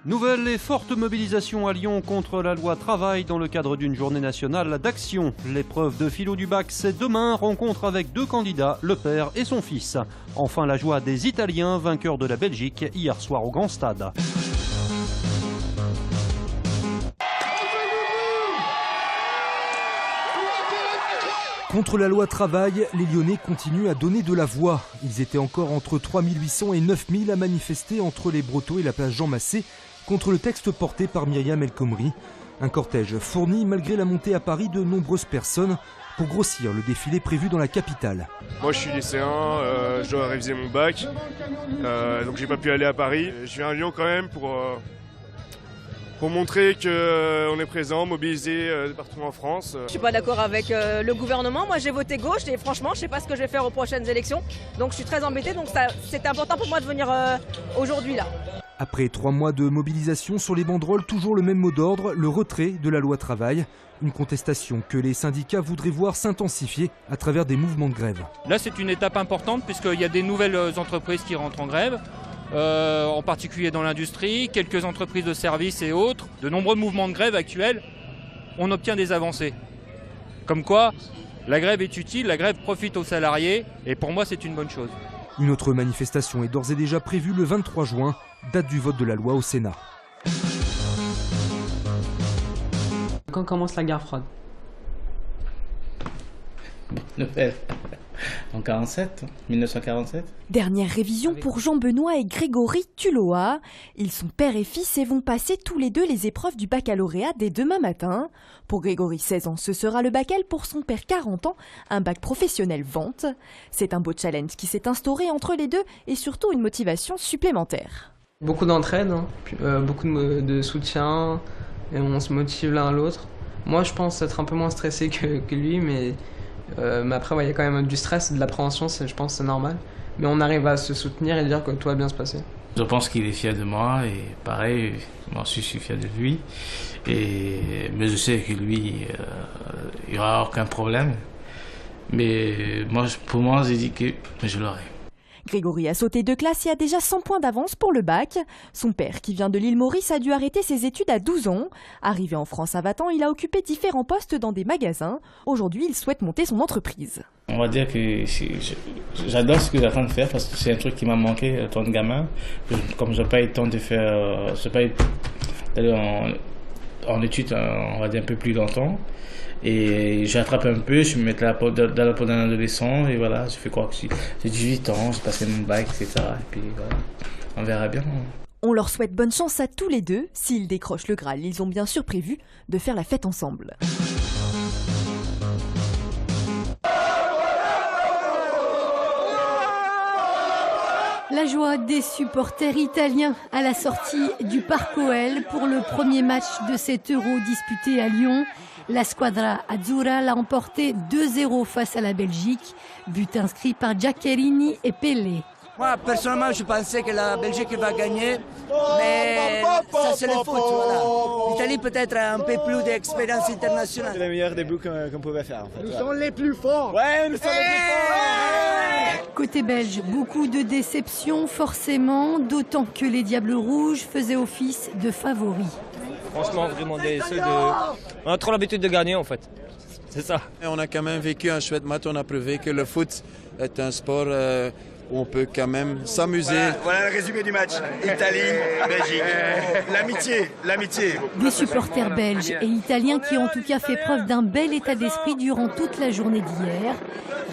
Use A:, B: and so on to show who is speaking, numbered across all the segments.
A: Nouvelle et forte mobilisation à Lyon contre la loi travail dans le cadre d'une journée nationale d'action. L'épreuve de philo du bac, c'est demain, rencontre avec 2 candidats, le père et son fils. Enfin, la joie des Italiens, vainqueurs de la Belgique hier soir au Grand Stade.
B: Contre la loi travail, les Lyonnais continuent à donner de la voix. Ils étaient encore entre 3800 et 9000 à manifester entre les Brotteaux et la place Jean Massé contre le texte porté par Myriam El Khomri. Un cortège fourni malgré la montée à Paris de nombreuses personnes pour grossir le défilé prévu dans la capitale.
C: Moi je suis lycéen, je dois réviser mon bac, donc j'ai pas pu aller à Paris. Je viens à Lyon quand même pour montrer qu'on est présent, mobilisé partout en France.
D: Je suis pas d'accord avec le gouvernement. Moi j'ai voté gauche et franchement je sais pas ce que je vais faire aux prochaines élections. Donc je suis très embêtée, donc c'était important pour moi de venir aujourd'hui là.
B: Après 3 mois de mobilisation sur les banderoles, toujours le même mot d'ordre, le retrait de la loi travail. Une contestation que les syndicats voudraient voir s'intensifier à travers des mouvements de grève.
E: Là c'est une étape importante puisqu'il y a des nouvelles entreprises qui rentrent en grève. En particulier dans l'industrie, quelques entreprises de services et autres, de nombreux mouvements de grève actuels, on obtient des avancées. Comme quoi, la grève est utile, la grève profite aux salariés, et pour moi c'est une bonne chose.
B: Une autre manifestation est d'ores et déjà prévue le 23 juin, date du vote de la loi au Sénat.
F: Quand commence la guerre froide?
G: En 1947.
H: Dernière révision pour Jean-Benoît et Grégory Tuloa. Ils sont père et fils et vont passer tous les deux les épreuves du baccalauréat dès demain matin. Pour Grégory, 16 ans, ce sera le bacal. Pour son père, 40 ans, un bac professionnel vente. C'est un beau challenge qui s'est instauré entre les deux et surtout une motivation supplémentaire.
F: Beaucoup d'entraide, beaucoup de soutien, et on se motive l'un à l'autre. Moi, je pense être un peu moins stressé que lui, mais après, il y a quand même du stress, de l'appréhension, je pense que c'est normal. Mais on arrive à se soutenir et dire que tout va bien se passer.
G: Je pense qu'il est fier de moi et pareil, moi aussi je suis fier de lui. Mais je sais que lui, il n'y aura aucun problème. Mais pour moi, j'ai dit que je l'aurai.
H: Grégory a sauté 2 classes et a déjà 100 points d'avance pour le bac. Son père, qui vient de l'île Maurice, a dû arrêter ses études à 12 ans. Arrivé en France à 20 ans, il a occupé différents postes dans des magasins. Aujourd'hui, il souhaite monter son entreprise.
G: On va dire que j'adore ce que j'ai en train de faire parce que c'est un truc qui m'a manqué tant de gamin. Comme je n'ai pas eu le temps de faire, d'aller en études, on va dire un peu plus longtemps. Et j'attrape un peu, je me mets dans la peau d'un adolescent et voilà, je fais quoi que j'ai 18 ans, j'ai passé mon bac, etc. Et puis voilà, on verra bien.
H: On leur souhaite bonne chance à tous les deux. S'ils décrochent le Graal, ils ont bien sûr prévu de faire la fête ensemble.
I: La joie des supporters italiens à la sortie du Parc OL pour le premier match de cet Euro disputé à Lyon. La Squadra Azzurra l'a emporté 2-0 face à la Belgique. But inscrit par Giaccherini et Pelé.
J: Moi, personnellement, je pensais que la Belgique va gagner, mais ça c'est le foot. Voilà. L'Italie peut-être a un peu plus d'expérience internationale.
K: C'est le meilleur début qu'on pouvait faire. En fait,
J: nous sommes les plus forts.
K: Ouais, nous sommes les plus forts.
I: Côté belge, beaucoup de déceptions forcément, d'autant que les Diables Rouges faisaient office de favoris.
E: Franchement, vraiment, on a trop l'habitude de gagner en fait. C'est ça.
L: Et on a quand même vécu un chouette match, on a prouvé que le foot est un sport où on peut quand même s'amuser.
K: Voilà le résumé du match. Italie, Belgique. L'amitié.
I: Des supporters belges et italiens qui ont en tout cas fait preuve d'un bel état d'esprit durant toute la journée d'hier.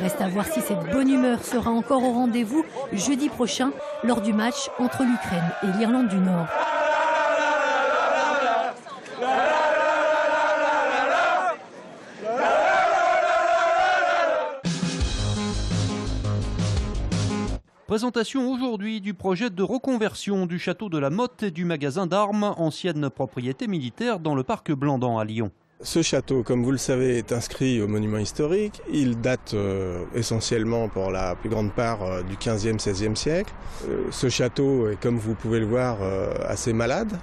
I: Reste à voir si cette bonne humeur sera encore au rendez-vous jeudi prochain lors du match entre l'Ukraine et l'Irlande du Nord.
A: Présentation aujourd'hui du projet de reconversion du château de la Motte et du magasin d'armes, ancienne propriété militaire dans le parc Blandan à Lyon.
M: Ce château, comme vous le savez, est inscrit au monument historique. Il date essentiellement pour la plus grande part du 15e, 16e siècle. Ce château est, comme vous pouvez le voir, assez malade.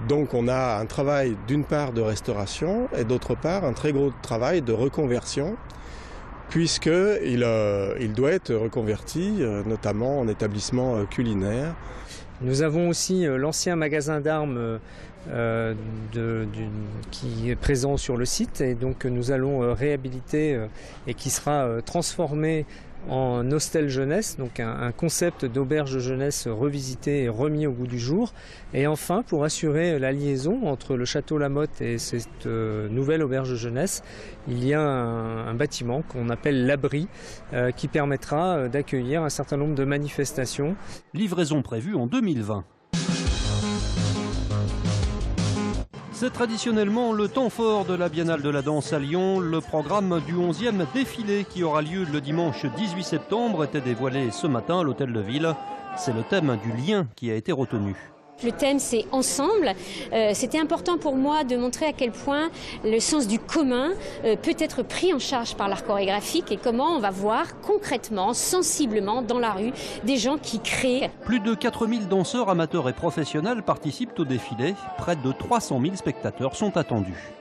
M: Donc on a un travail d'une part de restauration et d'autre part un très gros travail de reconversion, puisqu'il doit être reconverti, notamment en établissement culinaire.
N: Nous avons aussi l'ancien magasin d'armes qui est présent sur le site et donc nous allons réhabiliter et qui sera transformé en hostel jeunesse, donc un concept d'auberge jeunesse revisité et remis au goût du jour. Et enfin, pour assurer la liaison entre le château Lamotte et cette nouvelle auberge jeunesse, il y a un bâtiment qu'on appelle l'abri qui permettra d'accueillir un certain nombre de manifestations.
A: Livraison prévue en 2020. C'est traditionnellement le temps fort de la Biennale de la danse à Lyon. Le programme du 11e défilé qui aura lieu le dimanche 18 septembre était dévoilé ce matin à l'Hôtel de Ville. C'est le thème du lien qui a été retenu.
O: Le thème, c'est ensemble. C'était important pour moi de montrer à quel point le sens du commun peut être pris en charge par l'art chorégraphique et comment on va voir concrètement, sensiblement dans la rue des gens qui créent.
A: Plus de 4000 danseurs amateurs et professionnels participent au défilé. Près de 300 000 spectateurs sont attendus.